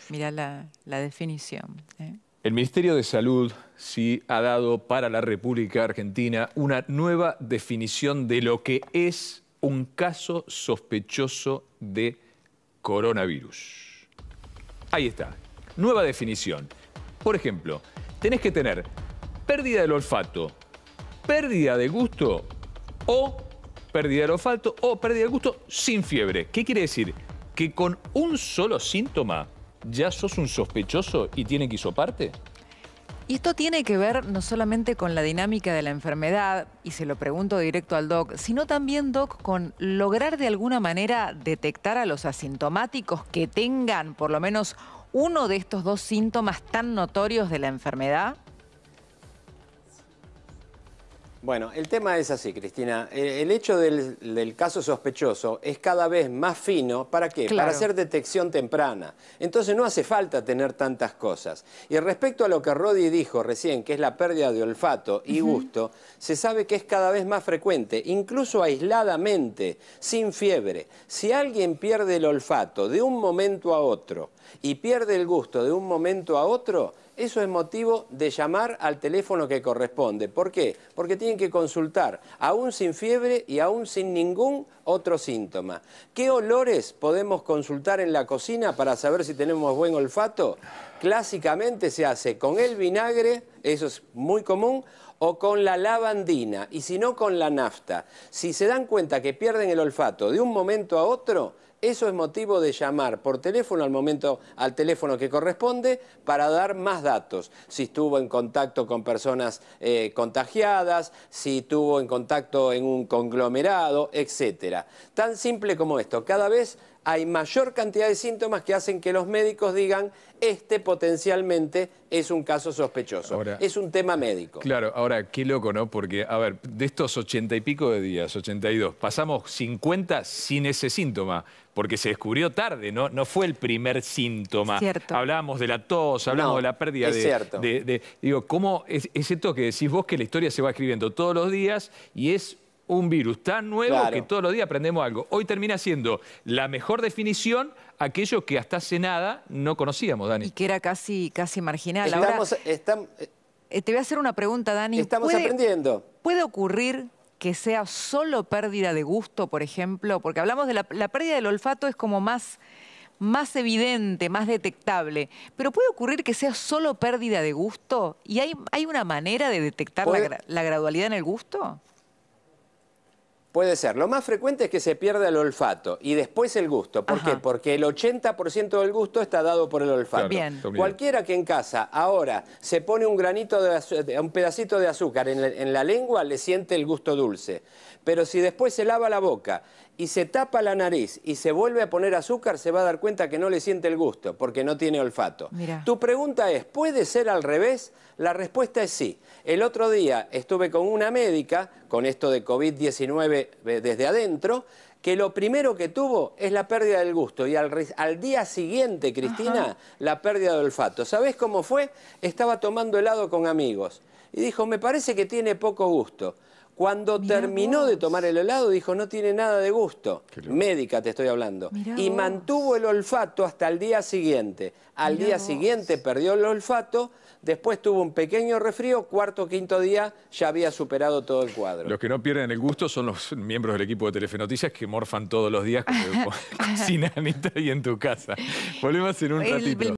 Mirá la definición, ¿eh? El Ministerio de Salud sí ha dado para la República Argentina una nueva definición de lo que es un caso sospechoso de coronavirus. Ahí está, nueva definición. Por ejemplo, tenés que tener pérdida del olfato, pérdida de gusto o pérdida del olfato o pérdida del gusto sin fiebre. ¿Qué quiere decir? Que con un solo síntoma ya sos un sospechoso y tiene que hisoparte. Y esto tiene que ver no solamente con la dinámica de la enfermedad, y se lo pregunto directo al doc, sino también, doc, con lograr de alguna manera detectar a los asintomáticos que tengan por lo menos uno de estos dos síntomas tan notorios de la enfermedad. Bueno, el tema es así, Cristina. El hecho del caso sospechoso es cada vez más fino. ¿Para qué? Claro. Para hacer detección temprana. Entonces no hace falta tener tantas cosas. Y respecto a lo que Rodi dijo recién, que es la pérdida de olfato y gusto, se sabe que es cada vez más frecuente, incluso aisladamente, sin fiebre. Si alguien pierde el olfato de un momento a otro y pierde el gusto de un momento a otro, eso es motivo de llamar al teléfono que corresponde. ¿Por qué? Porque tienen que consultar, aún sin fiebre y aún sin ningún otro síntoma. ¿Qué olores podemos consultar en la cocina para saber si tenemos buen olfato? Clásicamente se hace con el vinagre, eso es muy común, o con la lavandina, y si no con la nafta. Si se dan cuenta que pierden el olfato de un momento a otro, eso es motivo de llamar por teléfono al teléfono que corresponde para dar más datos. Si estuvo en contacto con personas contagiadas, si estuvo en contacto en un conglomerado, etc. Tan simple como esto. Cada vez hay mayor cantidad de síntomas que hacen que los médicos digan este potencialmente es un caso sospechoso. Ahora, es un tema médico. Claro, ahora, qué loco, ¿no? Porque, a ver, de estos 80 y pico de días, 82, pasamos 50 sin ese síntoma, porque se descubrió tarde, ¿no? No fue el primer síntoma. Cierto. Hablábamos de la tos, hablábamos de la pérdida digo, ¿cómo es esto que decís vos, que la historia se va escribiendo todos los días y es un virus tan nuevo que todos los días aprendemos algo? Hoy termina siendo la mejor definición aquello que hasta hace nada no conocíamos, Dani. Y que era casi marginal. Te voy a hacer una pregunta, Dani. Estamos aprendiendo. ¿Puede ocurrir que sea solo pérdida de gusto, por ejemplo? Porque hablamos de la pérdida del olfato, es como más evidente, más detectable. Pero ¿puede ocurrir que sea solo pérdida de gusto? ¿Y hay una manera de detectar la gradualidad en el gusto? Puede ser. Lo más frecuente es que se pierda el olfato y después el gusto. ¿Por qué? Porque el 80% del gusto está dado por el olfato. Bien. Cualquiera que en casa ahora se pone un pedacito de azúcar en la lengua, le siente el gusto dulce. Pero si después se lava la boca y se tapa la nariz y se vuelve a poner azúcar, se va a dar cuenta que no le siente el gusto, porque no tiene olfato. Mirá. Tu pregunta es, ¿puede ser al revés? La respuesta es sí. El otro día estuve con una médica, con esto de COVID-19 desde adentro, que lo primero que tuvo es la pérdida del gusto y al día siguiente, Cristina, la pérdida del olfato. ¿Sabés cómo fue? Estaba tomando helado con amigos y dijo, me parece que tiene poco gusto. Cuando terminó de tomar el helado, dijo, no tiene nada de gusto. Médica te estoy hablando. Y mantuvo el olfato hasta el día siguiente. Al día siguiente perdió el olfato, después tuvo un pequeño resfrío, cuarto o quinto día ya había superado todo el cuadro. Los que no pierden el gusto son los miembros del equipo de Telefe Noticias que morfan todos los días como cocinan ahí en tu casa. Volvemos en un ratito.